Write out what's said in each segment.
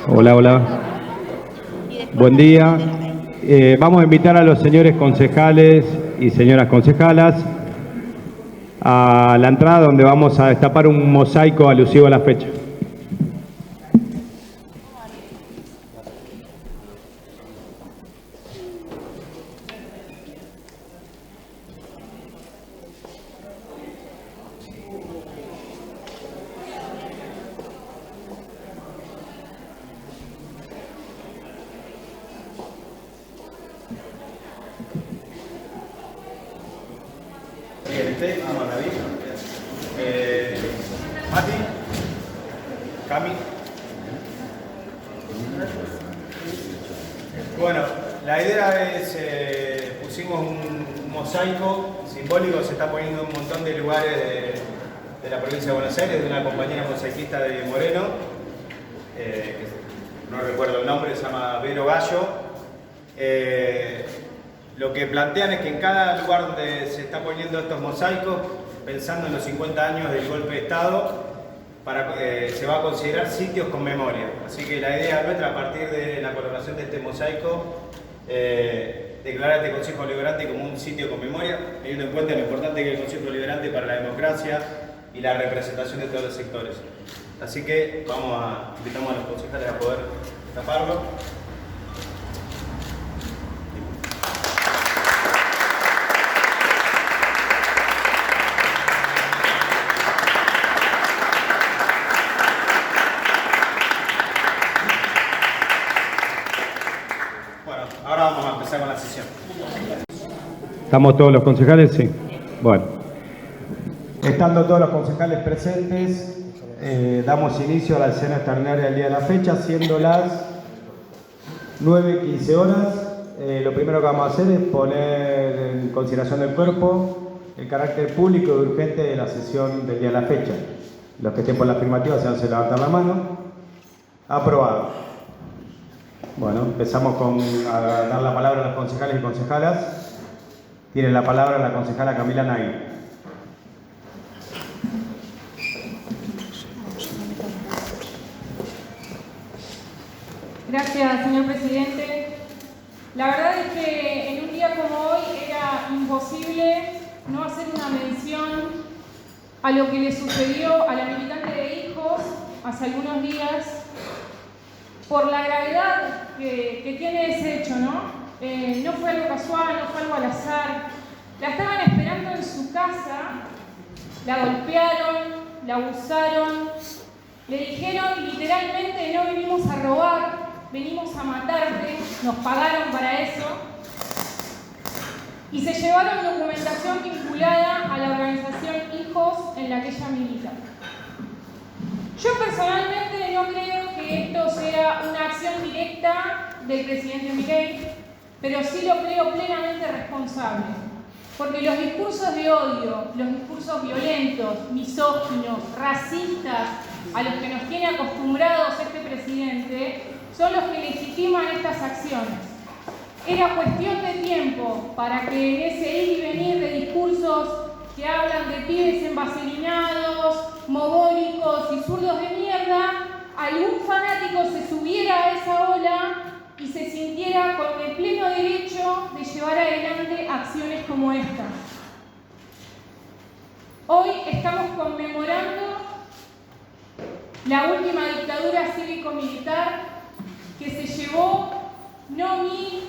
Hola, hola. Buen día. Vamos a invitar a los señores concejales y señoras concejalas a la entrada donde vamos a destapar un mosaico alusivo a la fecha. Mati, Cami. Bueno, la idea es, pusimos un mosaico simbólico, se está poniendo en un montón de lugares de la provincia de Buenos Aires, de una compañera mosaiquista de Moreno, que no recuerdo el nombre, se llama Vero Gallo. Lo que plantean es que en cada lugar donde se está poniendo estos mosaicos, pensando en los 50 años del golpe de Estado, se va a considerar sitios con memoria. Así que la idea nuestra, a partir de la colocación de este mosaico, declarar este Consejo Deliberante como un sitio con memoria, teniendo en cuenta lo importante que es el Consejo Deliberante para la democracia y la representación de todos los sectores. Así que invitamos a los concejales a poder taparlo. Ahora vamos a empezar con la sesión. ¿Estamos todos los concejales? Sí. Bueno. Estando todos los concejales presentes, damos inicio a la sesión extraordinaria del día de la fecha, siendo las 9:15 horas. Lo primero que vamos a hacer es poner en consideración del cuerpo el carácter público y urgente de la sesión del día de la fecha. Los que estén por la afirmativa se hacen levantar la mano. Aprobado. Bueno, empezamos a dar la palabra a los concejales y concejalas. Tiene la palabra la concejala Camila Nagui. Gracias, señor presidente. La verdad es que en un día como hoy era imposible no hacer una mención a lo que le sucedió a la militante de Hijos hace algunos días, por la gravedad que tiene ese hecho, ¿no? No fue algo casual, no fue algo al azar. La estaban esperando en su casa, la golpearon, la abusaron, le dijeron literalmente: no venimos a robar, venimos a matarte, nos pagaron para eso. Y se llevaron documentación vinculada a la organización Hijos en la que ella milita. Yo personalmente no creo que esto sea una acción directa del presidente Milei, pero sí lo creo plenamente responsable. Porque los discursos de odio, los discursos violentos, misóginos, racistas, a los que nos tiene acostumbrados este presidente, son los que legitiman estas acciones. Era cuestión de tiempo para que en ese ir y venir de discursos que hablan de pibes envaselinados, mogólicos y zurdos de mierda, algún fanático se subiera a esa ola y se sintiera con el pleno derecho de llevar adelante acciones como esta. Hoy estamos conmemorando la última dictadura cívico-militar que se llevó no 1.000,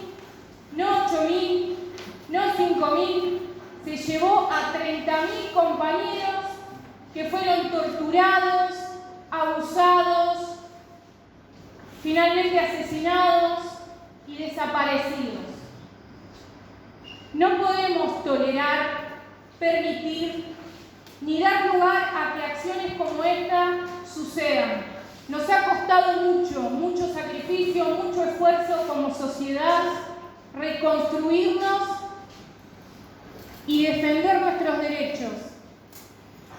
no 8.000, no 5.000, se llevó a 30.000 compañeros que fueron torturados, abusados, finalmente asesinados y desaparecidos. No podemos tolerar, permitir, ni dar lugar a que acciones como esta sucedan. Nos ha costado mucho sacrificio, mucho esfuerzo como sociedad reconstruirnos y defender nuestros derechos.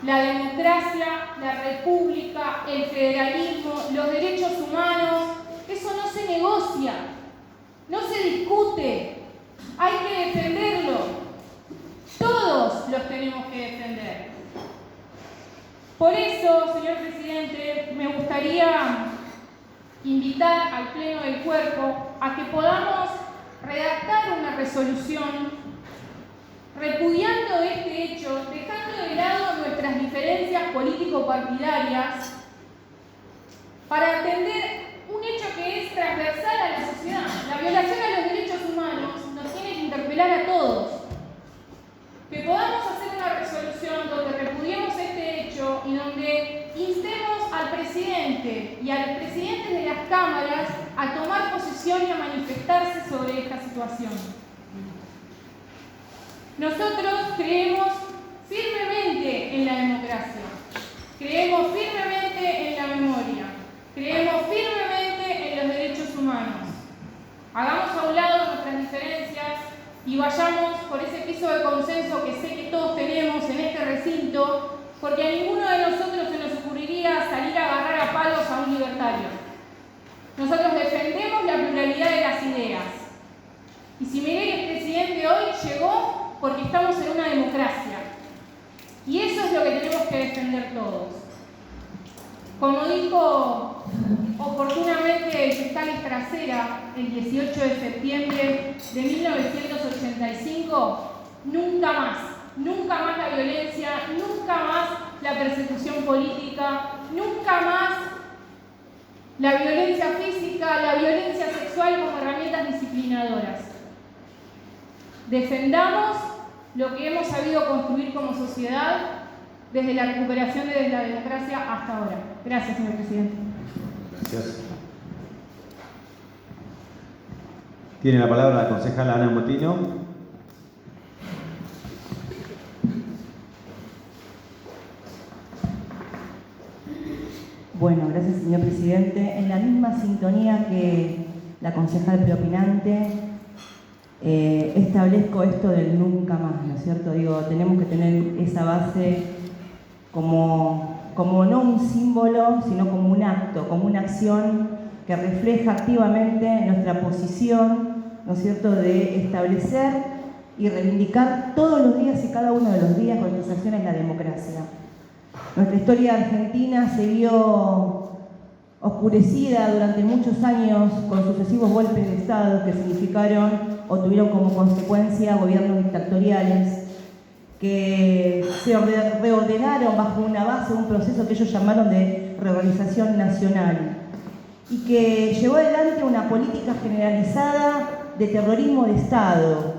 La democracia, la república, el federalismo, los derechos humanos, eso no se negocia, no se discute, hay que defenderlo. Todos los tenemos que defender. Por eso, señor presidente, me gustaría invitar al Pleno del Cuerpo a que podamos redactar una resolución repudiando este hecho, dejando de lado nuestras diferencias político-partidarias para atender un hecho que es transversal a la sociedad. La violación a los derechos humanos nos tiene que interpelar a todos. Que podamos hacer una resolución donde repudiemos este hecho y donde instemos al presidente y a los presidentes de las cámaras a tomar posición y a manifestarse sobre esta situación. Nosotros creemos firmemente en la democracia, creemos firmemente en la memoria, creemos firmemente en los derechos humanos. Hagamos a un lado nuestras diferencias y vayamos por ese piso de consenso que sé que todos tenemos en este recinto, porque a ninguno de nosotros se nos ocurriría salir a agarrar a palos a un libertario. Nosotros defendemos la pluralidad de las ideas. Y si Milei es presidente hoy, llegó porque estamos en una democracia. Y eso es lo que tenemos que defender todos. Como dijo oportunamente el fiscal Estracera el 18 de septiembre de 1985, nunca más la violencia, nunca más la persecución política, nunca más la violencia física, la violencia sexual como herramientas disciplinadoras. Defendamos lo que hemos sabido construir como sociedad desde la recuperación de la democracia hasta ahora. Gracias, señor presidente. Gracias. Tiene la palabra la concejala Ana Motino. Bueno, gracias, señor presidente. En la misma sintonía que la concejal preopinante, establezco esto del nunca más, ¿no es cierto? Digo, tenemos que tener esa base como no un símbolo, sino como un acto, como una acción que refleja activamente nuestra posición, ¿no es cierto?, de establecer y reivindicar todos los días y cada uno de los días con nuestras acciones la democracia. Nuestra historia argentina se vio oscurecida durante muchos años con sucesivos golpes de Estado que significaron o tuvieron como consecuencia gobiernos dictatoriales que se reordenaron bajo una base, un proceso que ellos llamaron de reorganización nacional y que llevó adelante una política generalizada de terrorismo de Estado,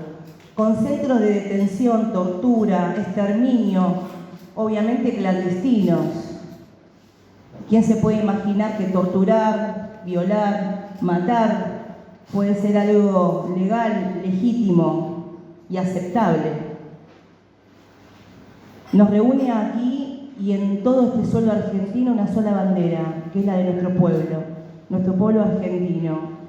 con centros de detención, tortura, exterminio, obviamente clandestinos. ¿Quién se puede imaginar que torturar, violar, matar puede ser algo legal, legítimo y aceptable? Nos reúne aquí y en todo este suelo argentino una sola bandera, que es la de nuestro pueblo argentino.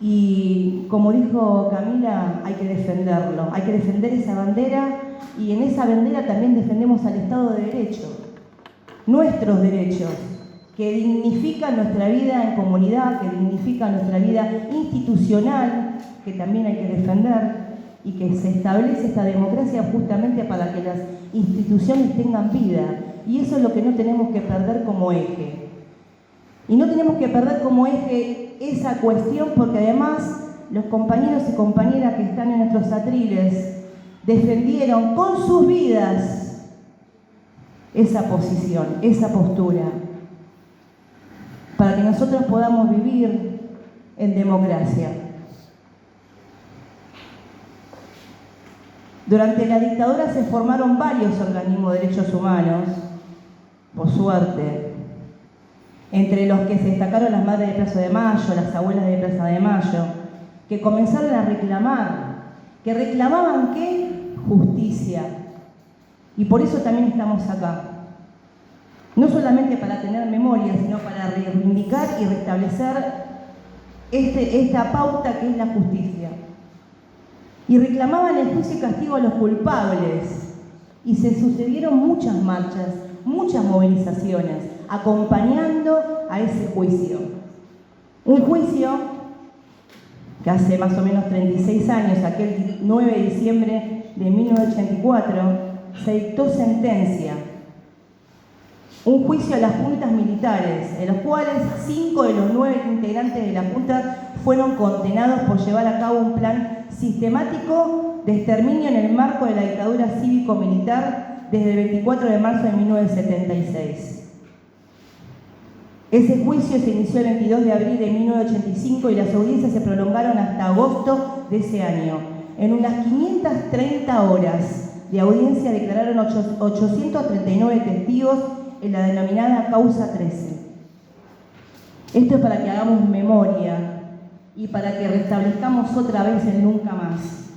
Y como dijo Camila, hay que defenderlo, hay que defender esa bandera y en esa bandera también defendemos al Estado de Derecho, nuestros derechos, que dignifican nuestra vida en comunidad, que dignifican nuestra vida institucional, que también hay que defender, y que se establece esta democracia justamente para que las instituciones tengan vida. Y eso es lo que no tenemos que perder como eje. Y no tenemos que perder como eje esa cuestión porque además los compañeros y compañeras que están en nuestros atriles defendieron con sus vidas esa posición, esa postura, para que nosotros podamos vivir en democracia. Durante la dictadura se formaron varios organismos de derechos humanos, por suerte, entre los que se destacaron las madres de Plaza de Mayo, las abuelas de Plaza de Mayo, que comenzaron a reclamar, que reclamaban ¿qué? Justicia. Y por eso también estamos acá. No solamente para tener memoria, sino para reivindicar y restablecer esta pauta que es la justicia. Y reclamaban el juicio y castigo a los culpables. Y se sucedieron muchas marchas, muchas movilizaciones, acompañando a ese juicio. Un juicio que hace más o menos 36 años, aquel 9 de diciembre de 1984, se dictó sentencia. un juicio a las juntas militares, en los cuales 5 de los 9 integrantes de la junta fueron condenados por llevar a cabo un plan sistemático de exterminio en el marco de la dictadura cívico-militar desde el 24 de marzo de 1976. Ese juicio se inició el 22 de abril de 1985 y las audiencias se prolongaron hasta agosto de ese año. En unas 530 horas de audiencia declararon 839 testigos en la denominada Causa 13. Esto es para que hagamos memoria y para que restablezcamos otra vez el nunca más.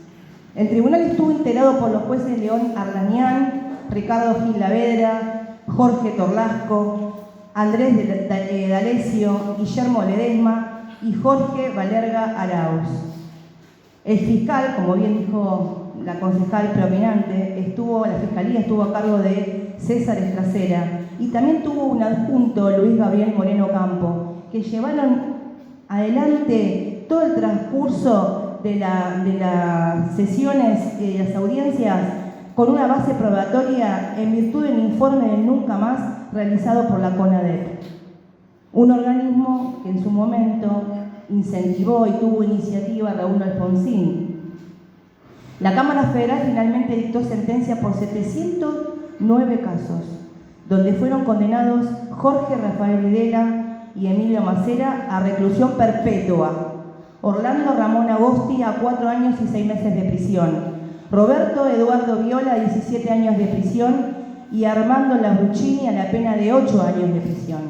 El tribunal estuvo integrado por los jueces León Arlañán, Ricardo Gil Lavedra, Jorge Torlasco, Andrés D'Alessio, Guillermo Ledesma y Jorge Valerga Arauz. El fiscal, como bien dijo la concejal predominante, la fiscalía estuvo a cargo de César Estracera y también tuvo un adjunto, Luis Gabriel Moreno Campo, que llevaron adelante todo el transcurso de las sesiones y las audiencias con una base probatoria en virtud del informe del Nunca Más realizado por la CONADEP, un organismo que en su momento incentivó y tuvo iniciativa Raúl Alfonsín. La Cámara Federal finalmente dictó sentencia por 709 casos, donde fueron condenados Jorge Rafael Videla y Emilio Macera a reclusión perpetua, Orlando Ramón Agosti a 4 años y 6 meses de prisión, Roberto Eduardo Viola a 17 años de prisión y Armando Labruccini a la pena de 8 años de prisión.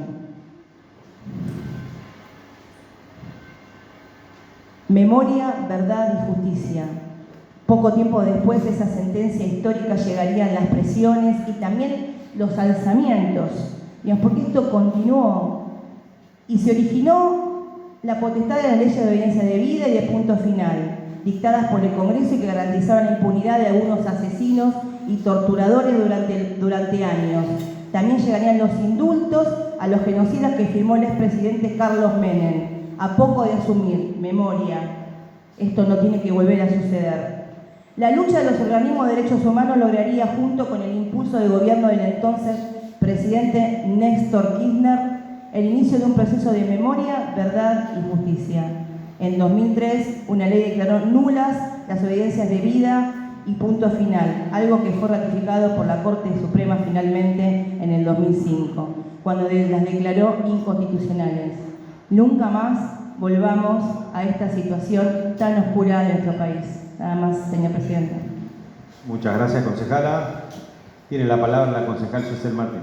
Memoria, verdad y justicia. Poco tiempo después de esa sentencia histórica llegarían las presiones y también los alzamientos, porque esto continuó y se originó la potestad de las leyes de obediencia debida y de punto final, dictadas por el Congreso y que garantizaban la impunidad de algunos asesinos y torturadores durante años. También llegarían los indultos a los genocidas que firmó el expresidente Carlos Menem, a poco de asumir. Memoria. Esto no tiene que volver a suceder. La lucha de los organismos de derechos humanos lograría, junto con el impulso del gobierno del entonces presidente Néstor Kirchner, el inicio de un proceso de memoria, verdad y justicia. En 2003, una ley declaró nulas las obediencias debidas y punto final, algo que fue ratificado por la Corte Suprema finalmente en el 2005, cuando las declaró inconstitucionales. Nunca más volvamos a esta situación tan oscura de nuestro país. Nada más, señor presidente. Muchas gracias, concejala. Tiene la palabra la concejal Susel Martín.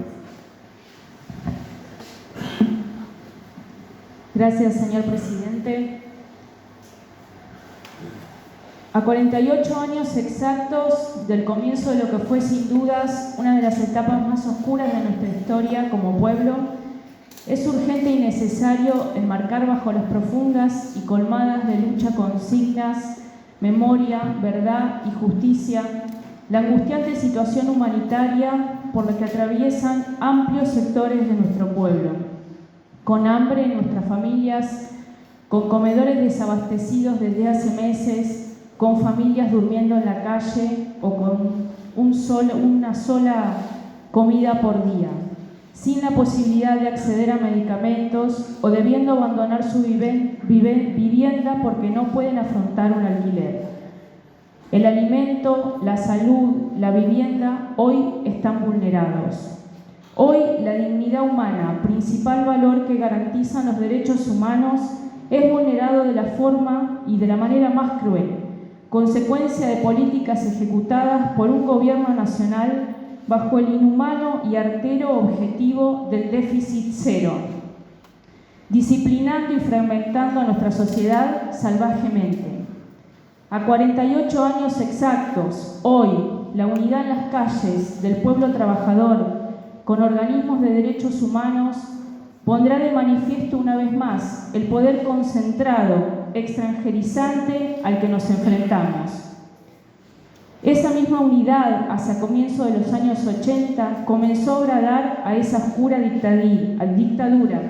Gracias, señor presidente. A 48 años exactos del comienzo de lo que fue sin dudas una de las etapas más oscuras de nuestra historia como pueblo, es urgente y necesario enmarcar bajo las profundas y colmadas de lucha consignas, memoria, verdad y justicia, la angustiante situación humanitaria por la que atraviesan amplios sectores de nuestro pueblo, con hambre en nuestras familias, con comedores desabastecidos desde hace meses, con familias durmiendo en la calle o con una sola comida por día, sin la posibilidad de acceder a medicamentos o debiendo abandonar su vivienda porque no pueden afrontar un alquiler. El alimento, la salud, la vivienda hoy están vulnerados. Hoy la dignidad humana, principal valor que garantizan los derechos humanos, es vulnerado de la forma y de la manera más cruel, consecuencia de políticas ejecutadas por un gobierno nacional bajo el inhumano y artero objetivo del déficit cero, disciplinando y fragmentando a nuestra sociedad salvajemente. A 48 años exactos, hoy, la unidad en las calles del pueblo trabajador con organismos de derechos humanos pondrá de manifiesto una vez más el poder concentrado, extranjerizante al que nos enfrentamos. Esa misma unidad, hacia comienzo de los años 80, comenzó a bradar a esa oscura dictadura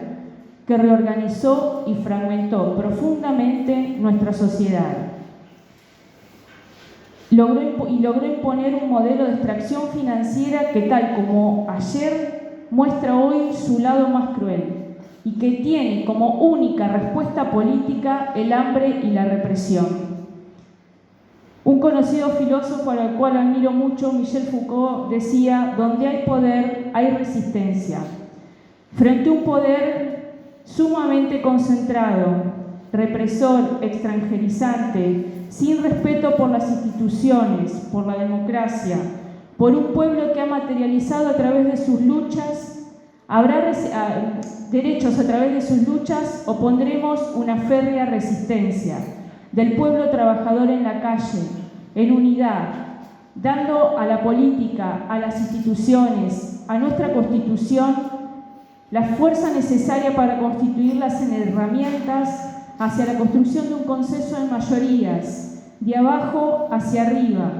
que reorganizó y fragmentó profundamente nuestra sociedad. Logró imponer un modelo de extracción financiera que, tal como ayer muestra hoy su lado más cruel y que tiene como única respuesta política el hambre y la represión. Un conocido filósofo al cual admiro mucho, Michel Foucault, decía: donde hay poder, hay resistencia. Frente a un poder sumamente concentrado, represor, extranjerizante, sin respeto por las instituciones, por la democracia, por un pueblo que ha materializado a través de sus luchas, habrá derechos a través de sus luchas, opondremos una férrea resistencia del pueblo trabajador en la calle, en unidad, dando a la política, a las instituciones, a nuestra Constitución, la fuerza necesaria para constituirlas en herramientas hacia la construcción de un consenso en mayorías, de abajo hacia arriba,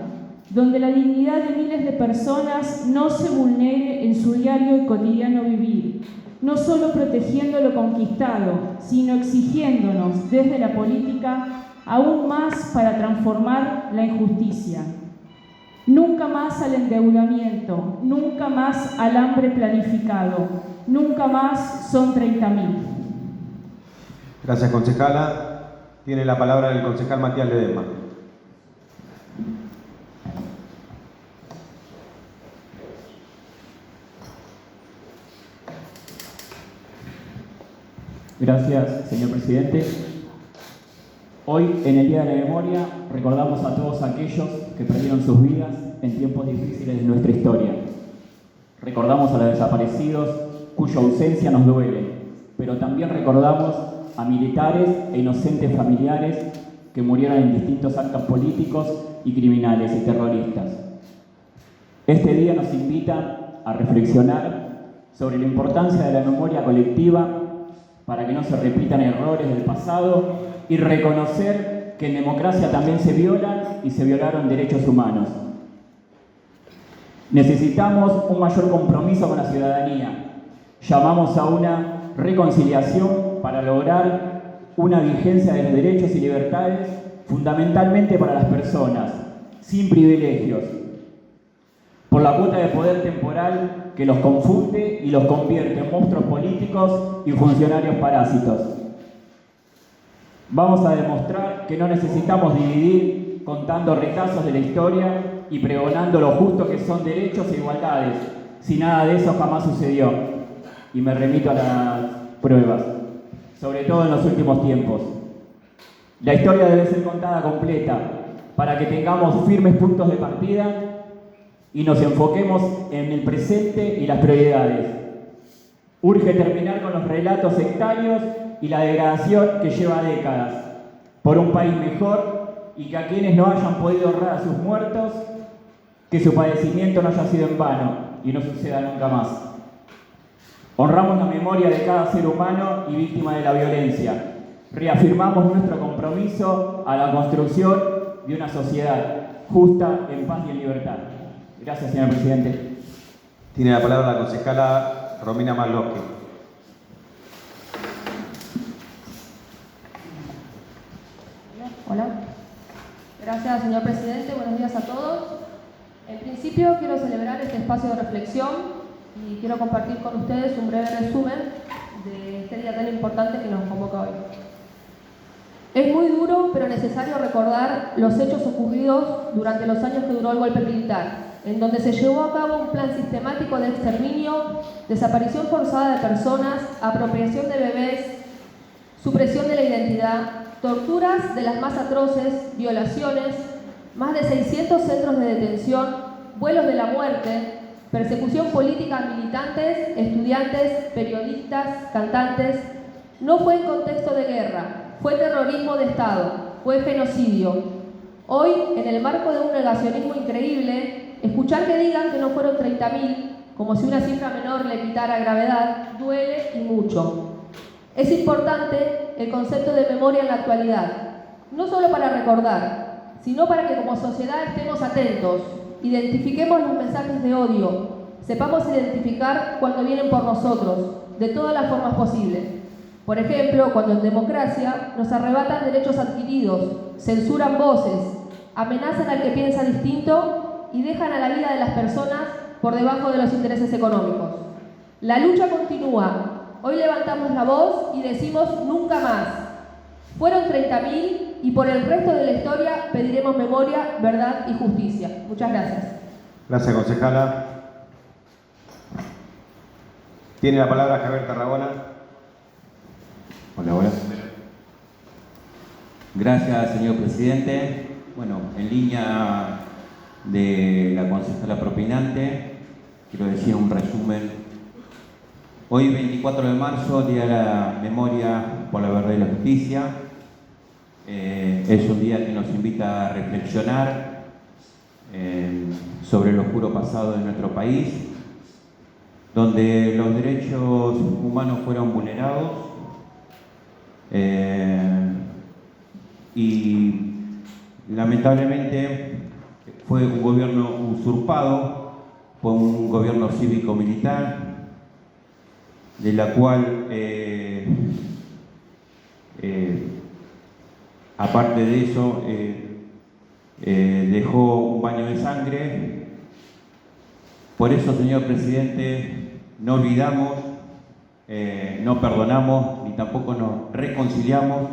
donde la dignidad de miles de personas no se vulnere en su diario y cotidiano vivir, no solo protegiendo lo conquistado, sino exigiéndonos desde la política aún más para transformar la injusticia. Nunca más al endeudamiento, nunca más al hambre planificado, nunca más son 30.000. Gracias, concejala. Tiene la palabra el concejal Matías Ledesma. Gracias, señor presidente. Hoy, en el Día de la Memoria, recordamos a todos aquellos que perdieron sus vidas en tiempos difíciles de nuestra historia. Recordamos a los desaparecidos, cuya ausencia nos duele, pero también recordamos a militares e inocentes familiares que murieron en distintos actos políticos y criminales y terroristas. Este día nos invita a reflexionar sobre la importancia de la memoria colectiva para que no se repitan errores del pasado y reconocer que en democracia también se violan y se violaron derechos humanos. Necesitamos un mayor compromiso con la ciudadanía. Llamamos a una reconciliación para lograr una vigencia de los derechos y libertades fundamentalmente para las personas, sin privilegios, por la cuota de poder temporal que los confunde y los convierte en monstruos políticos y funcionarios parásitos. Vamos a demostrar que no necesitamos dividir contando retazos de la historia y pregonando lo justo que son derechos e igualdades, si nada de eso jamás sucedió. Y me remito a las pruebas, sobre todo en los últimos tiempos. La historia debe ser contada completa para que tengamos firmes puntos de partida y nos enfoquemos en el presente y las prioridades. Urge terminar con los relatos sectarios y la degradación que lleva décadas, por un país mejor y que a quienes no hayan podido honrar a sus muertos, que su padecimiento no haya sido en vano y no suceda nunca más. Honramos la memoria de cada ser humano y víctima de la violencia. Reafirmamos nuestro compromiso a la construcción de una sociedad justa, en paz y en libertad. Gracias, señor presidente. Tiene la palabra la concejala Romina Marloque. Hola. Gracias, señor presidente. Buenos días a todos. En principio, quiero celebrar este espacio de reflexión y quiero compartir con ustedes un breve resumen de este día tan importante que nos convoca hoy. Es muy duro, pero necesario recordar los hechos ocurridos durante los años que duró el golpe militar, en donde se llevó a cabo un plan sistemático de exterminio, desaparición forzada de personas, apropiación de bebés, supresión de la identidad, torturas de las más atroces, violaciones, más de 600 centros de detención, vuelos de la muerte, persecución política a militantes, estudiantes, periodistas, cantantes. No fue en contexto de guerra, fue terrorismo de Estado, fue genocidio. Hoy, en el marco de un negacionismo increíble, escuchar que digan que no fueron 30.000, como si una cifra menor le quitara gravedad, duele y mucho. Es importante el concepto de memoria en la actualidad, no solo para recordar, sino para que como sociedad estemos atentos, identifiquemos los mensajes de odio, sepamos identificar cuando vienen por nosotros, de todas las formas posibles. Por ejemplo, cuando en democracia nos arrebatan derechos adquiridos, censuran voces, amenazan al que piensa distinto y dejan a la vida de las personas por debajo de los intereses económicos. La lucha continúa. Hoy levantamos la voz y decimos nunca más. Fueron 30.000 y por el resto de la historia pediremos memoria, verdad y justicia. Muchas gracias. Gracias, concejala. Tiene la palabra Javier Tarragona. Hola. Gracias, señor presidente. Bueno, en línea de la concejala propinante, quiero decir un resumen. Hoy, 24 de marzo, Día de la Memoria por la Verdad y la Justicia. Es un día que nos invita a reflexionar sobre el oscuro pasado de nuestro país, donde los derechos humanos fueron vulnerados y lamentablemente fue un gobierno usurpado por un gobierno cívico-militar, de la cual aparte de eso dejó un baño de sangre. Por eso, señor presidente, no olvidamos, no perdonamos ni tampoco nos reconciliamos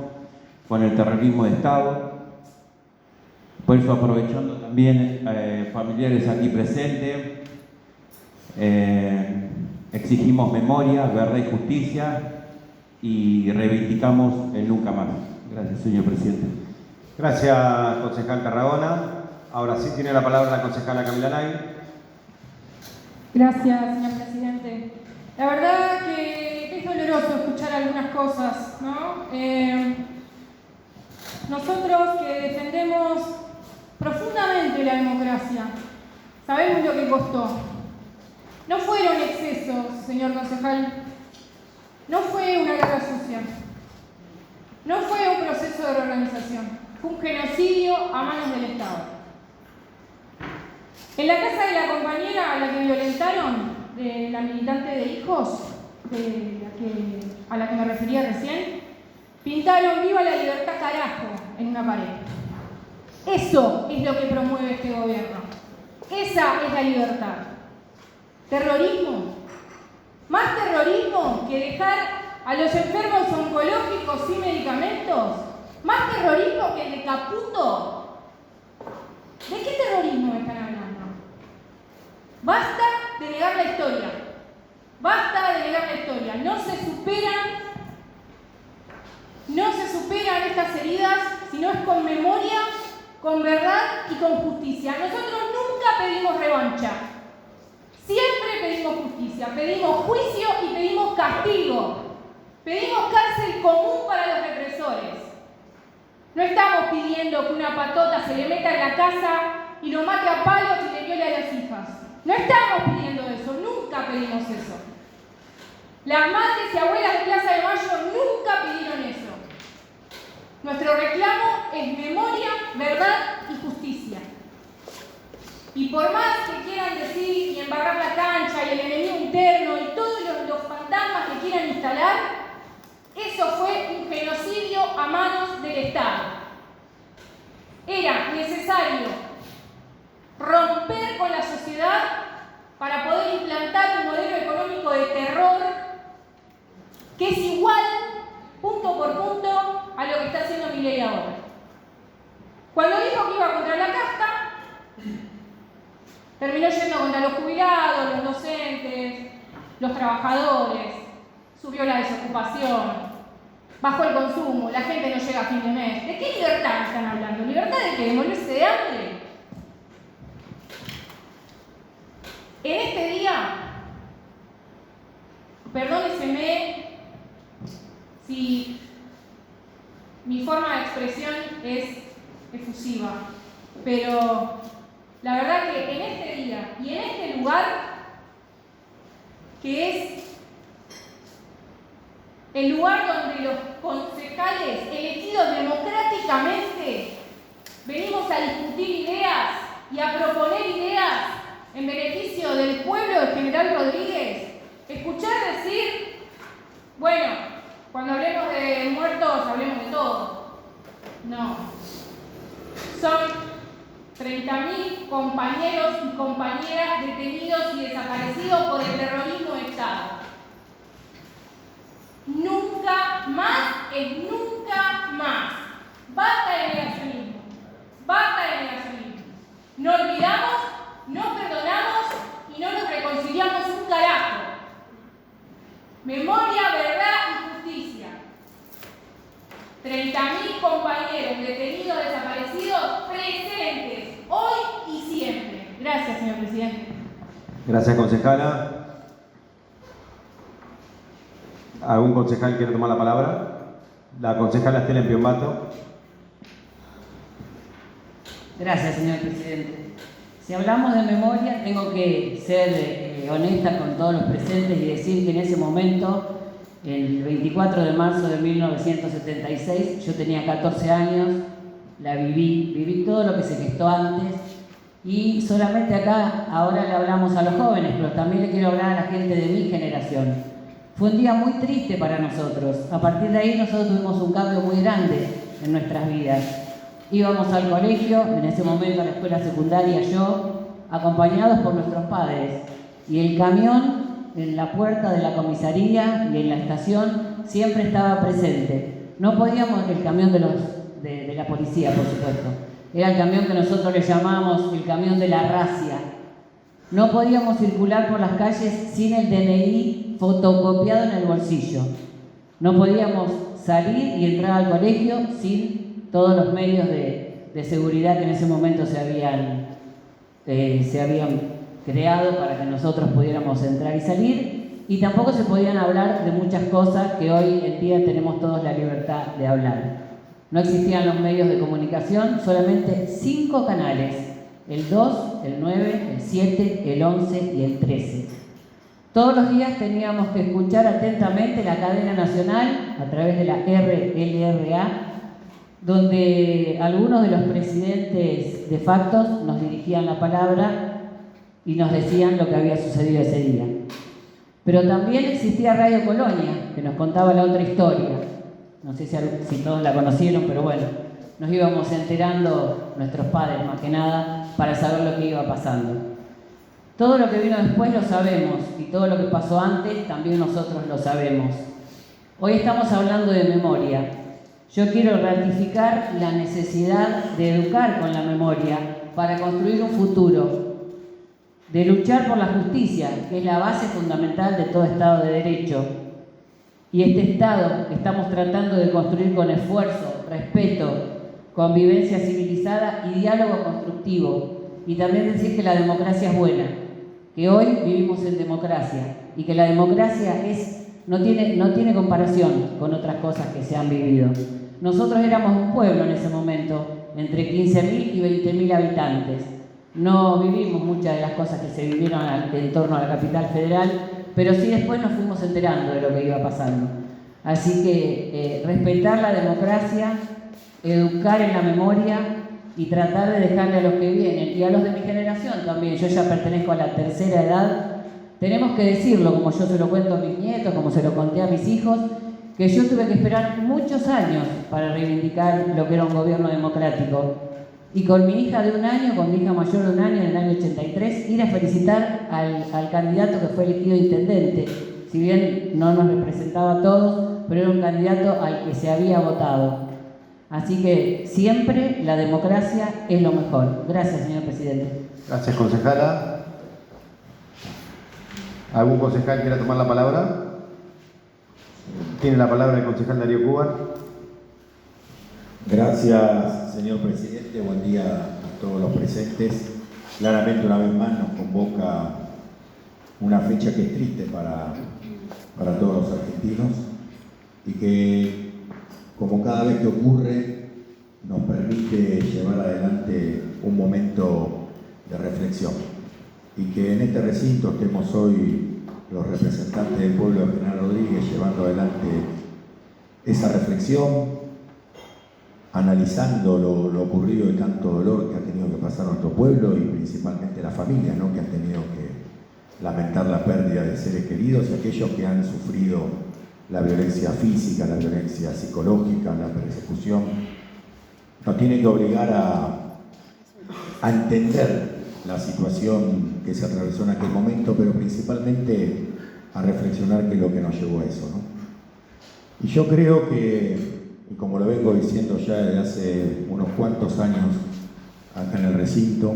con el terrorismo de Estado. Por eso, aprovechando también familiares aquí presentes, exigimos memoria, verdad y justicia y reivindicamos el nunca más. Gracias, señor presidente. Gracias, concejal Tarragona. Ahora sí tiene la palabra la concejala Camila Nay. Gracias, señor presidente. La verdad que es doloroso escuchar algunas cosas, ¿no? Nosotros que defendemos profundamente la democracia, sabemos lo que costó. No fueron excesos, señor concejal. No fue una guerra sucia. No fue un proceso de reorganización. Fue un genocidio a manos del Estado. En la casa de la compañera a la que violentaron, de la militante de Hijos, a la que me refería recién, pintaron "Viva la libertad, carajo" en una pared. Eso es lo que promueve este gobierno. Esa es la libertad. ¿Terrorismo? ¿Más terrorismo que dejar a los enfermos oncológicos sin medicamentos? ¿Más terrorismo que el de Caputo? ¿De qué terrorismo están hablando? Basta de negar la historia. Basta de negar la historia. No se superan estas heridas si no es con memoria, con verdad y con justicia. Nosotros nunca pedimos revancha. Siempre pedimos justicia, pedimos juicio y pedimos castigo. Pedimos cárcel común para los represores. No estamos pidiendo que una patota se le meta en la casa y lo mate a palos y le viole a las hijas. No estamos pidiendo eso, nunca pedimos eso. Las madres y abuelas de Plaza de Mayo nunca pidieron eso. Nuestro reclamo es memoria, verdad y justicia. Y por más que quieran decir y embarrar la cancha y el enemigo interno y todos los fantasmas que quieran instalar, eso fue un genocidio a manos del Estado. Era necesario romper con la sociedad para poder implantar un modelo económico de terror que es igual, punto por punto, a lo que está haciendo Milei ahora. Cuando dijo que iba contra la casta, terminó yendo contra los jubilados, los docentes, los trabajadores, subió la desocupación, bajó el consumo, la gente no llega a fin de mes. ¿De qué libertad están hablando? ¿Libertad de qué? ¿De morirse de hambre? En este día, perdóneseme si mi forma de expresión es efusiva, pero la verdad que en este día y en este lugar, que es el lugar donde los concejales elegidos democráticamente venimos a discutir ideas y a proponer ideas en beneficio del pueblo de General Rodríguez, escuchar decir, bueno, cuando hablemos de muertos, hablemos de todo. No. Son 30.000 compañeros y compañeras detenidos y desaparecidos por el terrorismo de Estado. más es nunca más. Basta de negacionismo. Basta de negacionismo. No olvidamos, no perdonamos y no nos reconciliamos un carajo. Memoria, verdad y justicia. 30.000 compañeros detenidos, desaparecidos, presentes, hoy y siempre. Gracias, señor presidente. Gracias, concejala. ¿Algún concejal quiere tomar la palabra? La concejala Estela Piombato. Gracias, señor presidente. Si hablamos de memoria, tengo que ser honesta con todos los presentes y decir que en ese momento, el 24 de marzo de 1976, yo tenía 14 años, la viví todo lo que se gestó antes, y solamente acá ahora le hablamos a los jóvenes, pero también le quiero hablar a la gente de mi generación. Fue un día muy triste para nosotros. A partir de ahí nosotros tuvimos un cambio muy grande en nuestras vidas. Íbamos al colegio, en ese momento a la escuela secundaria yo, acompañados por nuestros padres, y el camión en la puerta de la comisaría y en la estación siempre estaba presente. No podíamos, el camión de la policía, por supuesto, era el camión que nosotros le llamamos el camión de la racia. No podíamos circular por las calles sin el DNI fotocopiado en el bolsillo. No podíamos salir y entrar al colegio sin todos los medios de seguridad que en ese momento se habían creado para que nosotros pudiéramos entrar y salir, y tampoco se podían hablar de muchas cosas que hoy en día tenemos todos la libertad de hablar. No existían los medios de comunicación, solamente 5 canales, el 2, el 9, el 7, el 11 y el 13. Todos los días teníamos que escuchar atentamente la cadena nacional a través de la RLRA, donde algunos de los presidentes de facto nos dirigían la palabra y nos decían lo que había sucedido ese día. Pero también existía Radio Colonia, que nos contaba la otra historia. No sé si todos la conocieron, pero bueno, nos íbamos enterando, nuestros padres más que nada, para saber lo que iba pasando. Todo lo que vino después lo sabemos, y todo lo que pasó antes también nosotros lo sabemos. Hoy estamos hablando de memoria. Yo quiero ratificar la necesidad de educar con la memoria para construir un futuro, de luchar por la justicia, que es la base fundamental de todo Estado de Derecho. Y este Estado que estamos tratando de construir con esfuerzo, respeto, convivencia civilizada y diálogo constructivo. Y también decir que la democracia es buena, que hoy vivimos en democracia y que la democracia no tiene comparación con otras cosas que se han vivido. Nosotros éramos un pueblo en ese momento, entre 15.000 y 20.000 habitantes. No vivimos muchas de las cosas que se vivieron en torno a la capital federal, pero sí después nos fuimos enterando de lo que iba pasando. Así que respetar la democracia, educar en la memoria y tratar de dejarle a los que vienen y a los de mi generación también. Yo ya pertenezco a la tercera edad. Tenemos que decirlo, como yo se lo cuento a mis nietos, como se lo conté a mis hijos, que yo tuve que esperar muchos años para reivindicar lo que era un gobierno democrático. Y con mi hija de 1 año, con mi hija mayor de 1 año, en el año 83, ir a felicitar al candidato que fue elegido intendente. Si bien no nos representaba a todos, pero era un candidato al que se había votado. Así que siempre la democracia es lo mejor. Gracias, señor presidente. Gracias, concejala. ¿Algún concejal quiera tomar la palabra? Tiene la palabra el concejal Darío Cuba. Gracias, señor presidente. Buen día a todos los presentes. Claramente, una vez más, nos convoca una fecha que es triste para todos los argentinos y que, como cada vez que ocurre, nos permite llevar adelante un momento de reflexión. Y que en este recinto estemos hoy los representantes del pueblo de General Rodríguez llevando adelante esa reflexión, analizando lo ocurrido y tanto dolor que ha tenido que pasar nuestro pueblo y principalmente las familias, ¿no?, que han tenido que lamentar la pérdida de seres queridos y aquellos que han sufrido la violencia física, la violencia psicológica, la persecución. Nos tiene que obligar a entender la situación que se atravesó en aquel momento, pero principalmente a reflexionar qué es lo que nos llevó a eso, ¿no? Y yo creo que, y como lo vengo diciendo ya desde hace unos cuantos años acá en el recinto,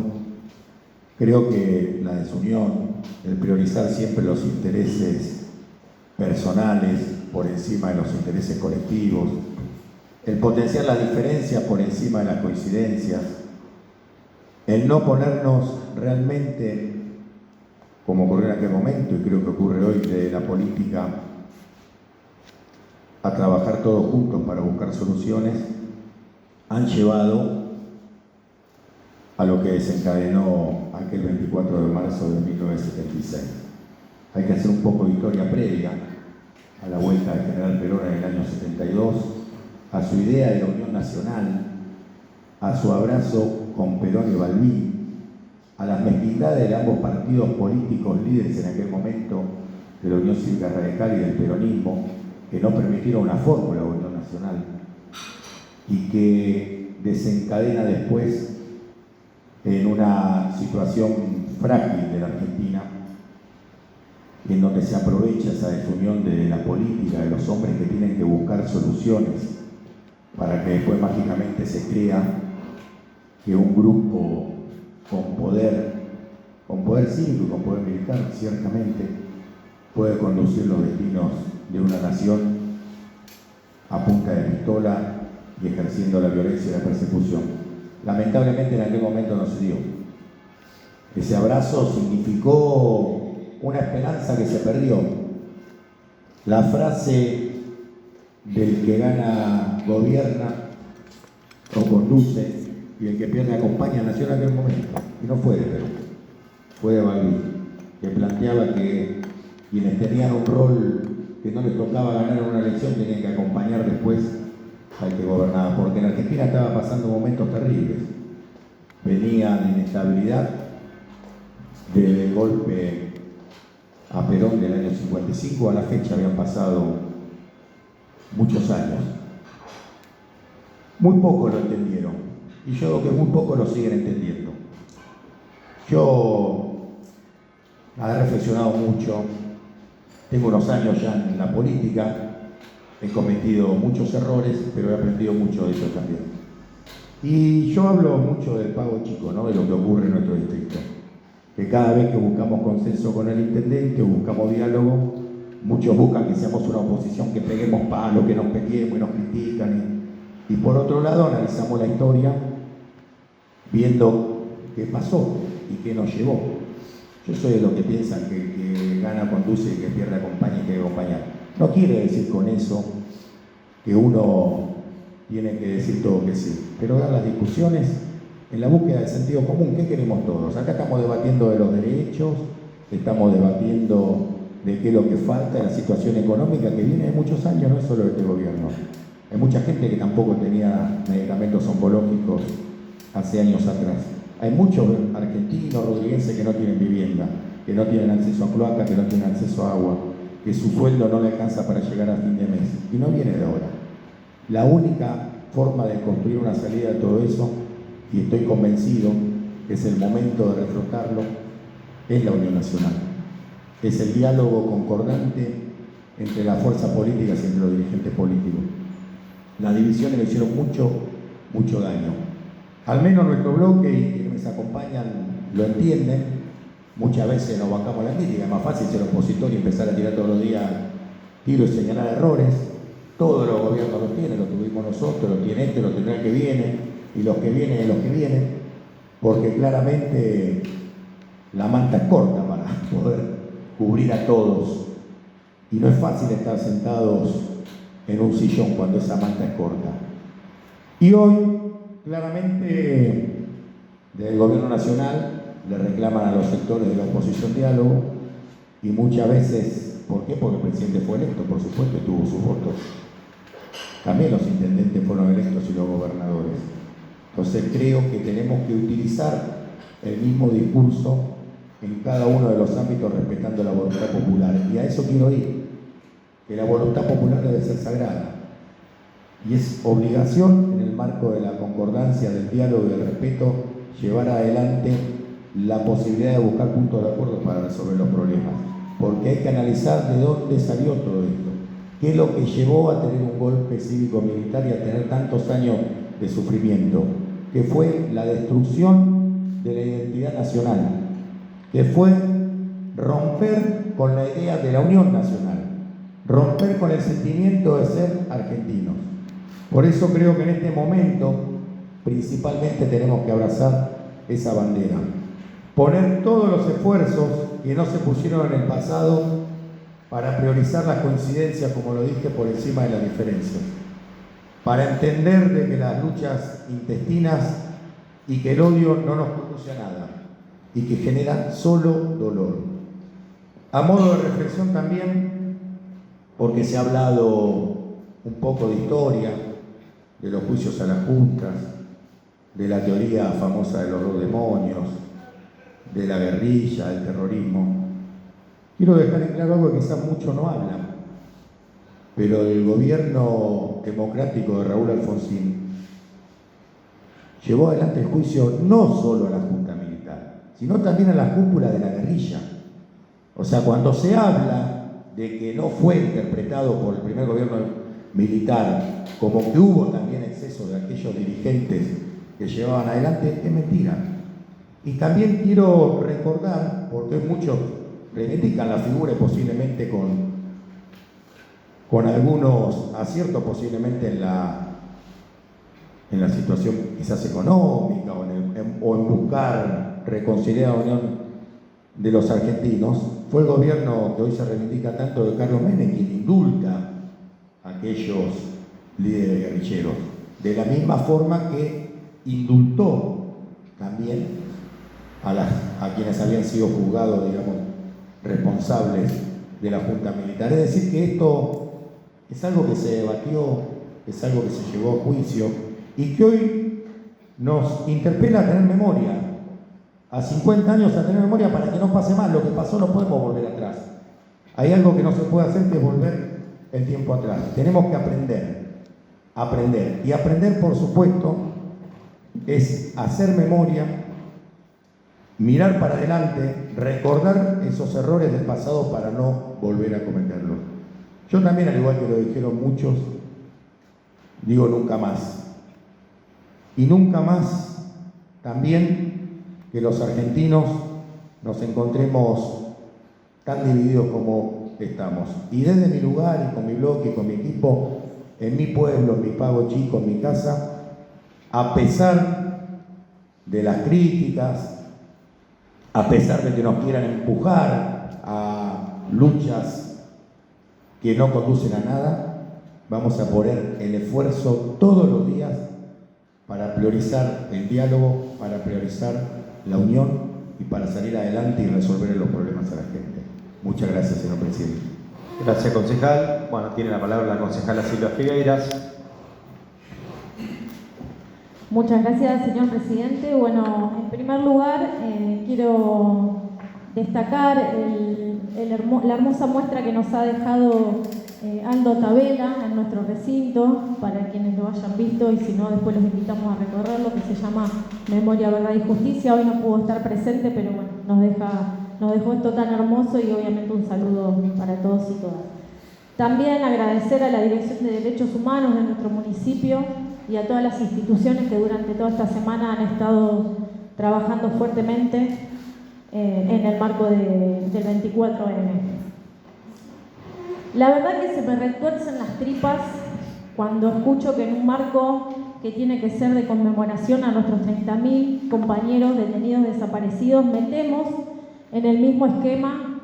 creo que la desunión, el priorizar siempre los intereses personales por encima de los intereses colectivos, el potenciar las diferencias por encima de las coincidencias, el no ponernos realmente, como ocurrió en aquel momento y creo que ocurre hoy, de la política a trabajar todos juntos para buscar soluciones, han llevado a lo que desencadenó aquel 24 de marzo de 1976. Hay que hacer un poco de historia previa a la vuelta del general Perón en el año 72, a su idea de la Unión Nacional, a su abrazo con Perón y Balbín, a las mezquindades de ambos partidos políticos líderes en aquel momento de la Unión Cívica Radical y del peronismo, que no permitieron una fórmula de Unión Nacional y que desencadena después en una situación frágil de la Argentina, en donde se aprovecha esa desunión de la política, de los hombres que tienen que buscar soluciones para que después mágicamente se crea que un grupo con poder cívico y con poder militar, ciertamente, puede conducir los destinos de una nación a punta de pistola y ejerciendo la violencia y la persecución. Lamentablemente en aquel momento no se dio. Ese abrazo significó una esperanza que se perdió. La frase del que gana gobierna o conduce y el que pierde acompaña nació en aquel momento, y no fue de Perón, fue de Balbín, que planteaba que quienes tenían un rol que no les tocaba ganar una elección tenían que acompañar después al que gobernaba, porque en Argentina estaba pasando momentos terribles. Venía de inestabilidad, del golpe a Perón del año 55 a la fecha, habían pasado muchos años. Muy poco lo entendieron, y yo creo que muy poco lo siguen entendiendo. Yo he reflexionado mucho, tengo unos años ya en la política, he cometido muchos errores, pero he aprendido mucho de ellos también. Y yo hablo mucho del pago chico, ¿no? De lo que ocurre en nuestro distrito. Que cada vez que buscamos consenso con el intendente o buscamos diálogo, muchos buscan que seamos una oposición, que peguemos palos, que nos peleemos y nos critican. Y por otro lado analizamos la historia viendo qué pasó y qué nos llevó. Yo soy de los que piensan que gana conduce y que pierde acompaña y que hay que acompañar. No quiere decir con eso que uno tiene que decir todo que sí, pero dar las discusiones en la búsqueda del sentido común. ¿Qué queremos todos? Acá estamos debatiendo de los derechos, estamos debatiendo de qué es lo que falta, la situación económica que viene de muchos años, no es solo de este gobierno. Hay mucha gente que tampoco tenía medicamentos oncológicos hace años atrás. Hay muchos argentinos, rodriguenses que no tienen vivienda, que no tienen acceso a cloaca, que no tienen acceso a agua, que su sueldo no le alcanza para llegar a fin de mes. Y no viene de ahora. La única forma de construir una salida de todo eso, y estoy convencido que es el momento de reflotarlo, es la Unión Nacional. Es el diálogo concordante entre las fuerzas políticas y entre los dirigentes políticos. Las divisiones le hicieron mucho daño. Al menos nuestro bloque y quienes nos acompañan lo entienden. Muchas veces nos bancamos la crítica, es más fácil ser opositor y empezar a tirar todos los días tiros y señalar errores. Todos los gobiernos los tienen, lo tuvimos nosotros, lo tiene este, lo tendrá el que viene, y los que vienen, los que vienen, porque claramente la manta es corta para poder cubrir a todos. Y no es fácil estar sentados en un sillón cuando esa manta es corta. Y hoy, claramente, del gobierno nacional le reclaman a los sectores de la oposición diálogo, y muchas veces, ¿por qué? Porque el presidente fue electo, por supuesto, y tuvo sus votos. También los intendentes fueron electos y los gobernadores. Entonces creo que tenemos que utilizar el mismo discurso en cada uno de los ámbitos respetando la voluntad popular. Y a eso quiero ir, que la voluntad popular debe ser sagrada. Y es obligación, en el marco de la concordancia, del diálogo y del respeto, llevar adelante la posibilidad de buscar puntos de acuerdo para resolver los problemas. Porque hay que analizar de dónde salió todo esto. qué es lo que llevó a tener un golpe cívico-militar y a tener tantos años de sufrimiento, que fue la destrucción de la identidad nacional, que fue romper con la idea de la unión nacional, romper con el sentimiento de ser argentinos. Por eso creo que en este momento principalmente tenemos que abrazar esa bandera, poner todos los esfuerzos que no se pusieron en el pasado para priorizar las coincidencias, como lo dije, por encima de las diferencias, para entender de que las luchas intestinas y que el odio no nos conduce a nada y que generan solo dolor. A modo de reflexión también, porque se ha hablado un poco de historia, de los juicios a las justas, de la teoría famosa de los dos demonios, de la guerrilla, del terrorismo. Quiero dejar en claro algo que quizás muchos no hablan, pero el gobierno democrático de Raúl Alfonsín llevó adelante el juicio no solo a la Junta Militar, sino también a la cúpula de la guerrilla. O sea, cuando se habla de que no fue interpretado por el primer gobierno militar como que hubo también exceso de aquellos dirigentes que llevaban adelante, es mentira. Y también quiero recordar, porque muchos reivindican la figura posiblemente con algunos aciertos posiblemente en la situación quizás económica o en buscar reconciliar la unión de los argentinos, fue el gobierno que hoy se reivindica tanto de Carlos Menem quien indulta a aquellos líderes guerrilleros, de la misma forma que indultó también a quienes habían sido juzgados, digamos, responsables de la Junta Militar. Es decir, que esto es algo que se debatió, es algo que se llevó a juicio y que hoy nos interpela a tener memoria, a 50 años a tener memoria para que no pase más. Lo que pasó no podemos volver atrás. Hay algo que no se puede hacer, que es volver el tiempo atrás. Tenemos que aprender. Y aprender, por supuesto, es hacer memoria, mirar para adelante, recordar esos errores del pasado para no volver a cometerlos. Yo también, al igual que lo dijeron muchos, digo nunca más. Y nunca más también que los argentinos nos encontremos tan divididos como estamos. Y desde mi lugar y con mi bloque y con mi equipo, en mi pueblo, en mi Pago Chico, en mi casa, a pesar de las críticas, a pesar de que nos quieran empujar a luchas que no conducen a nada, vamos a poner el esfuerzo todos los días para priorizar el diálogo, para priorizar la unión y para salir adelante y resolver los problemas a la gente. Muchas gracias, señor presidente. Gracias, concejal. Bueno, tiene la palabra la concejala Silvia Figueiras. Muchas gracias, señor presidente. Bueno, en primer lugar, quiero destacar la hermosa muestra que nos ha dejado Aldo Tabela en nuestro recinto, para quienes lo hayan visto y si no, después los invitamos a recorrerlo, que se llama Memoria, Verdad y Justicia. Hoy no pudo estar presente, pero bueno, nos dejó esto tan hermoso y obviamente un saludo para todos y todas. También agradecer a la Dirección de Derechos Humanos de nuestro municipio y a todas las instituciones que durante toda esta semana han estado trabajando fuertemente en el marco del 24M. La verdad que se me retuercen las tripas cuando escucho que en un marco que tiene que ser de conmemoración a nuestros 30.000 compañeros detenidos desaparecidos, metemos en el mismo esquema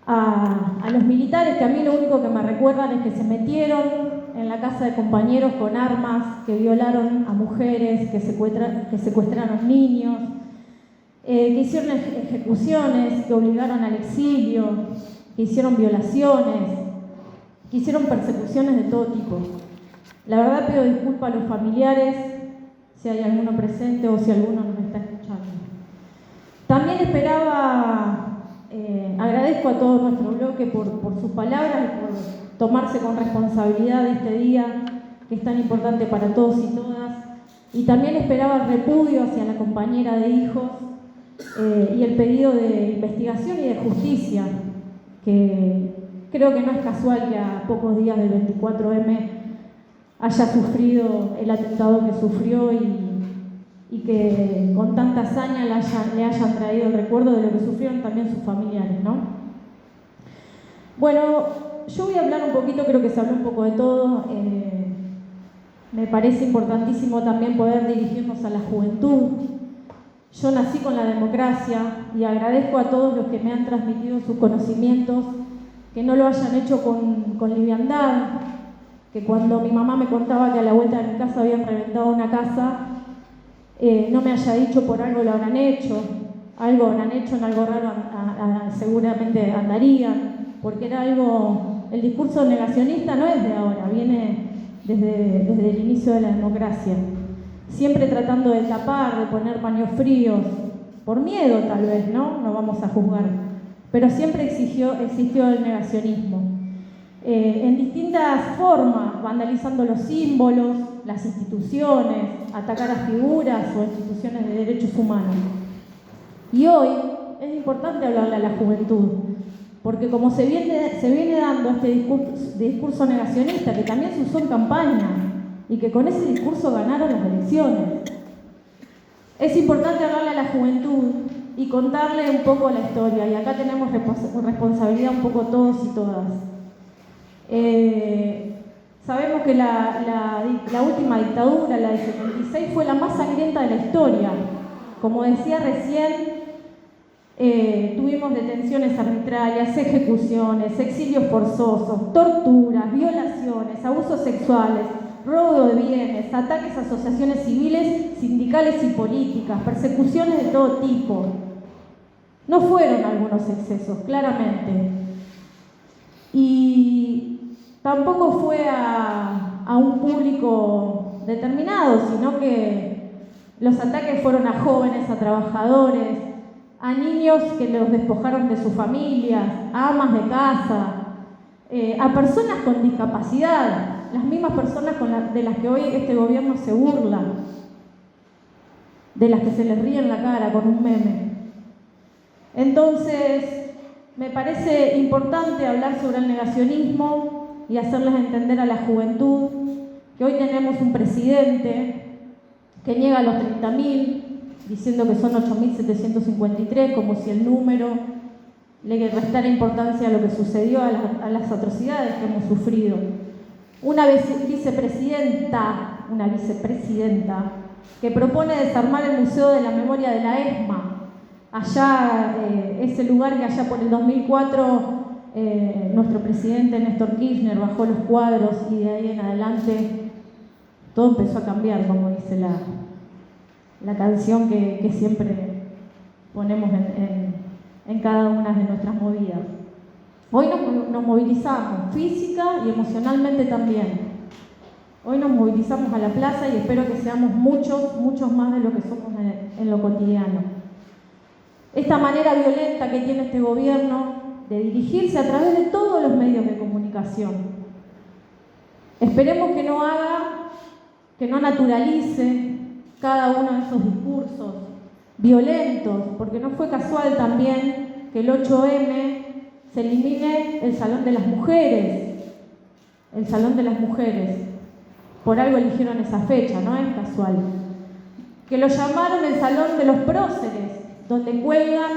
a los militares, que a mí lo único que me recuerdan es que se metieron en la casa de compañeros con armas, que violaron a mujeres, que secuestraron niños, que hicieron ejecuciones, que obligaron al exilio, que hicieron violaciones, que hicieron persecuciones de todo tipo. La verdad pido disculpas a los familiares, si hay alguno presente o si alguno nos está escuchando. También agradezco a todo nuestro bloque por sus palabras y por tomarse con responsabilidad este día que es tan importante para todos y todas. Y también esperaba el repudio hacia la compañera de hijos y el pedido de investigación y de justicia que creo que no es casual que a pocos días del 24M haya sufrido el atentado que sufrió y que con tanta hazaña le hayan traído el recuerdo de lo que sufrieron también sus familiares, ¿no? Bueno, yo voy a hablar un poquito, creo que se habló un poco de todo. Me parece importantísimo también poder dirigirnos a la juventud. Yo nací con la democracia y agradezco a todos los que me han transmitido sus conocimientos, que no lo hayan hecho con liviandad, que cuando mi mamá me contaba que a la vuelta de mi casa habían reventado una casa, no me haya dicho por algo lo habrán hecho, en algo raro seguramente andarían, porque era algo, el discurso negacionista no es de ahora, viene desde el inicio de la democracia, siempre tratando de tapar, de poner paños fríos, por miedo tal vez, ¿no? No vamos a juzgar, pero siempre existió el negacionismo. En distintas formas, vandalizando los símbolos, las instituciones, atacar a figuras o instituciones de derechos humanos. Y hoy es importante hablarle a la juventud, porque como se viene dando este discurso negacionista, que también se usó en campaña, y que con ese discurso ganaron las elecciones, es importante hablarle a la juventud y contarle un poco la historia, y acá tenemos responsabilidad un poco todos y todas. Sabemos que la última dictadura, la del 76, fue la más sangrienta de la historia. Como decía recién, tuvimos detenciones arbitrarias, ejecuciones, exilios forzosos, torturas, violaciones, abusos sexuales, robo de bienes, ataques a asociaciones civiles, sindicales y políticas, persecuciones de todo tipo. No fueron algunos excesos, claramente. Y tampoco fue a un público determinado, sino que los ataques fueron a jóvenes, a trabajadores, a niños que los despojaron de sus familias, a amas de casa, a personas con discapacidad, las mismas personas de las que hoy este gobierno se burla, de las que se les ríe en la cara con un meme. Entonces, me parece importante hablar sobre el negacionismo y hacerles entender a la juventud que hoy tenemos un presidente que niega los 30.000, diciendo que son 8.753, como si el número le restara importancia a lo que sucedió, a las atrocidades que hemos sufrido. Una vicepresidenta que propone desarmar el Museo de la Memoria de la ESMA, allá, ese lugar que allá por el 2004 nuestro presidente Néstor Kirchner bajó los cuadros y de ahí en adelante todo empezó a cambiar, como dice la canción que siempre ponemos en cada una de nuestras movidas. Hoy nos movilizamos física y emocionalmente también. Hoy nos movilizamos a la plaza y espero que seamos muchos más de lo que somos en lo cotidiano. Esta manera violenta que tiene este gobierno de dirigirse a través de todos los medios de comunicación. Esperemos que no haga, que no naturalice cada uno de esos discursos violentos, porque no fue casual también que el 8M se elimine el Salón de las Mujeres. El Salón de las Mujeres. Por algo eligieron esa fecha, no es casual. Que lo llamaron el Salón de los Próceres, donde cuelgan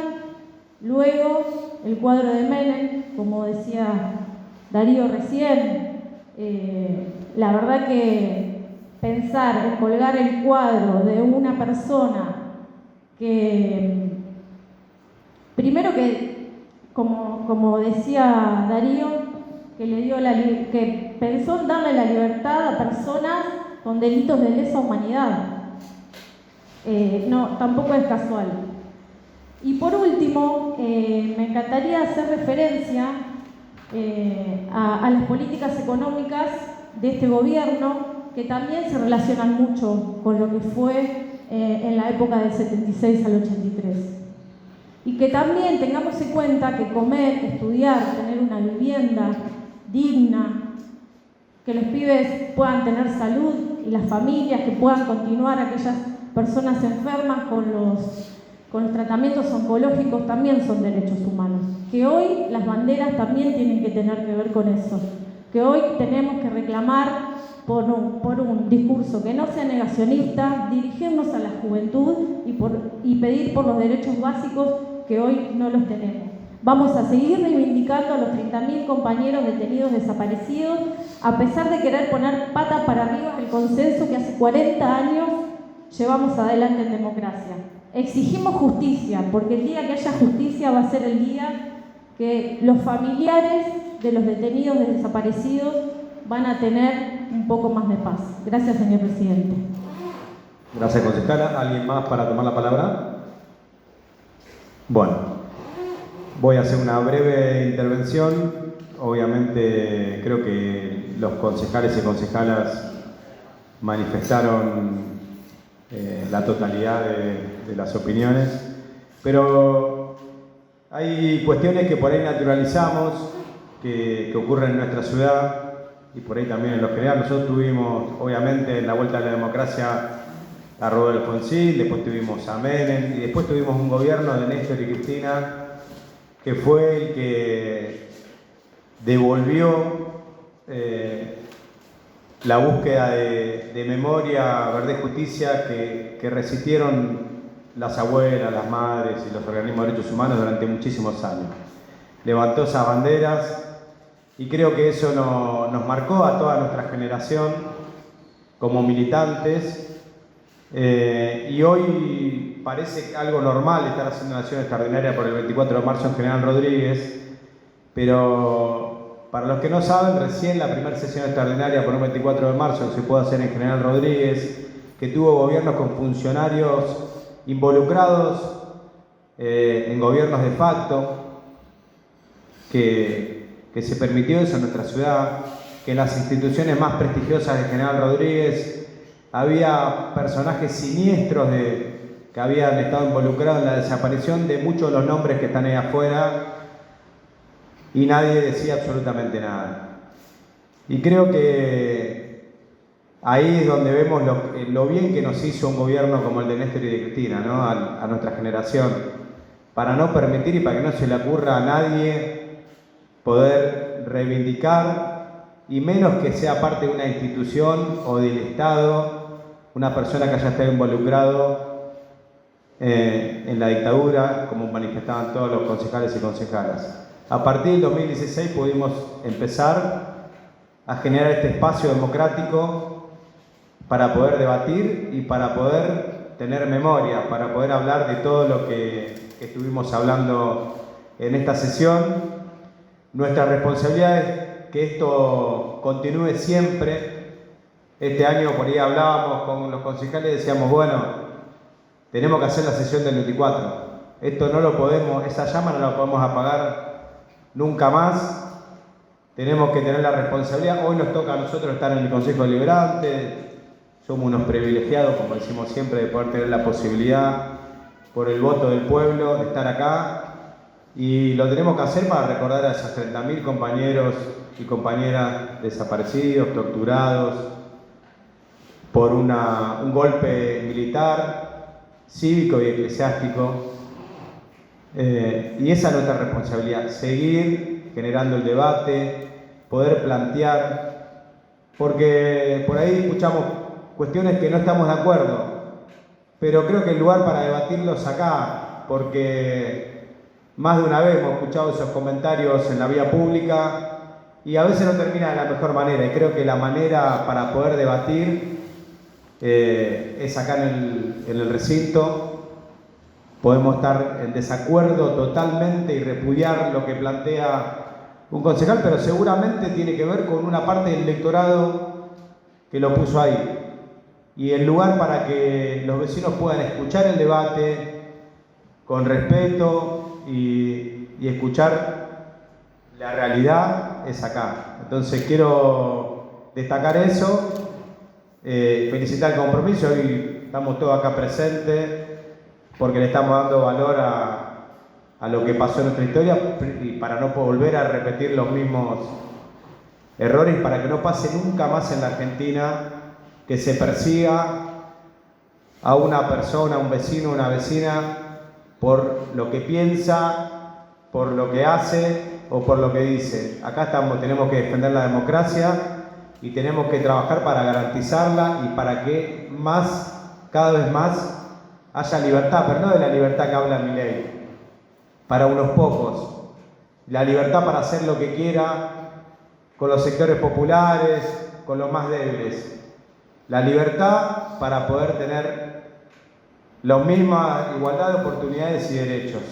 luego el cuadro de Menem, como decía Darío recién. La verdad que pensar en colgar el cuadro de una persona que, primero que, como decía Darío, que pensó en darle la libertad a personas con delitos de lesa humanidad. No, tampoco es casual. Y por último, me encantaría hacer referencia a las políticas económicas de este gobierno, que también se relacionan mucho con lo que fue en la época del 76 al 83. Y que también tengamos en cuenta que comer, estudiar, tener una vivienda digna, que los pibes puedan tener salud y las familias que puedan continuar, aquellas personas enfermas con con los tratamientos oncológicos también son derechos humanos, que hoy las banderas también tienen que tener que ver con eso, que hoy tenemos que reclamar por un discurso que no sea negacionista, dirigirnos a la juventud y pedir por los derechos básicos que hoy no los tenemos. Vamos a seguir reivindicando a los 30.000 compañeros detenidos desaparecidos, a pesar de querer poner patas para arriba el consenso que hace 40 años llevamos adelante en democracia. Exigimos justicia, porque el día que haya justicia va a ser el día que los familiares de los detenidos desaparecidos van a tener un poco más de paz. Gracias, señor presidente. Gracias, concejala. ¿Alguien más para tomar la palabra? Bueno, voy a hacer una breve intervención. Obviamente creo que los concejales y concejalas manifestaron la totalidad de las opiniones, pero hay cuestiones que por ahí naturalizamos, que ocurren en nuestra ciudad y por ahí también en lo general. Nosotros tuvimos, obviamente, en la vuelta a la democracia a Rodolfo Alfonsín, después tuvimos a Menem y después tuvimos un gobierno de Néstor y Cristina que fue el que devolvió la búsqueda de memoria, verdad y justicia que resistieron las abuelas, las madres y los organismos de derechos humanos durante muchísimos años. Levantó esas banderas y creo que eso nos marcó a toda nuestra generación como militantes, y hoy parece algo normal estar haciendo una acción extraordinaria por el 24 de marzo en General Rodríguez, pero para los que no saben, recién la primera sesión extraordinaria por un 24 de marzo que se puede hacer en General Rodríguez, que tuvo gobiernos con funcionarios involucrados en gobiernos de facto, que se permitió eso en nuestra ciudad, que en las instituciones más prestigiosas de General Rodríguez había personajes siniestros que habían estado involucrados en la desaparición de muchos de los nombres que están ahí afuera y nadie decía absolutamente nada. Y creo que ahí es donde vemos lo bien que nos hizo un gobierno como el de Néstor y de Cristina, ¿no? A nuestra generación, para no permitir y para que no se le ocurra a nadie poder reivindicar, y menos que sea parte de una institución o del Estado, una persona que haya estado involucrado en la dictadura, como manifestaban todos los concejales y concejalas. A partir del 2016 pudimos empezar a generar este espacio democrático para poder debatir y para poder tener memoria, para poder hablar de todo lo que estuvimos hablando en esta sesión. Nuestra responsabilidad es que esto continúe siempre. Este año por ahí hablábamos con los concejales y decíamos, bueno, tenemos que hacer la sesión del 24. Esto no lo podemos, esa llama no la podemos apagar nunca más. Tenemos que tener la responsabilidad. Hoy nos toca a nosotros estar en el Consejo Deliberante. Somos unos privilegiados, como decimos siempre, de poder tener la posibilidad, por el voto del pueblo, de estar acá. Y lo tenemos que hacer para recordar a esos 30.000 compañeros y compañeras desaparecidos, torturados por un golpe militar, cívico y eclesiástico. Y esa es nuestra responsabilidad, seguir generando el debate, poder plantear, porque por ahí escuchamos cuestiones que no estamos de acuerdo, pero creo que el lugar para debatirlos acá, porque más de una vez hemos escuchado esos comentarios en la vía pública y a veces no termina de la mejor manera, y creo que la manera para poder debatir es acá en el recinto. Podemos estar en desacuerdo totalmente y repudiar lo que plantea un concejal, pero seguramente tiene que ver con una parte del electorado que lo puso ahí. Y el lugar para que los vecinos puedan escuchar el debate con respeto y escuchar la realidad es acá. Entonces quiero destacar eso, felicitar el compromiso. Hoy estamos todos acá presentes porque le estamos dando valor a lo que pasó en nuestra historia y para no volver a repetir los mismos errores, para que no pase nunca más en la Argentina que se persiga a una persona, a un vecino, una vecina por lo que piensa, por lo que hace o por lo que dice. Acá tenemos que defender la democracia y tenemos que trabajar para garantizarla y para que cada vez más, haya libertad, pero no de la libertad que habla Milei, para unos pocos. La libertad para hacer lo que quiera con los sectores populares, con los más débiles. La libertad para poder tener la misma igualdad de oportunidades y derechos.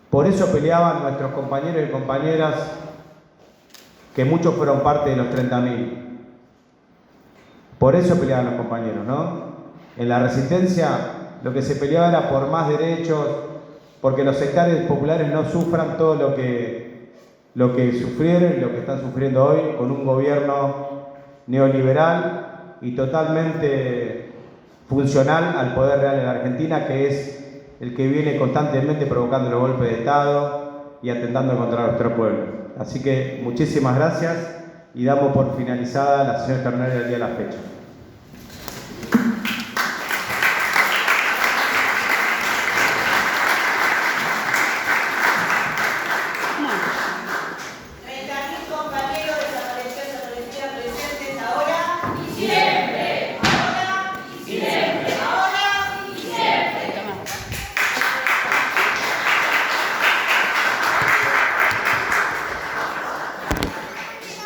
Por eso peleaban nuestros compañeros y compañeras, que muchos fueron parte de los 30.000. Por eso peleaban los compañeros, ¿no? En la resistencia lo que se peleaba era por más derechos, porque los sectores populares no sufran todo lo que sufrieron y lo que están sufriendo hoy con un gobierno neoliberal y totalmente funcional al poder real en la Argentina, que es el que viene constantemente provocando los golpes de Estado y atentando contra nuestro pueblo. Así que muchísimas gracias y damos por finalizada la sesión extraordinaria del día de la fecha.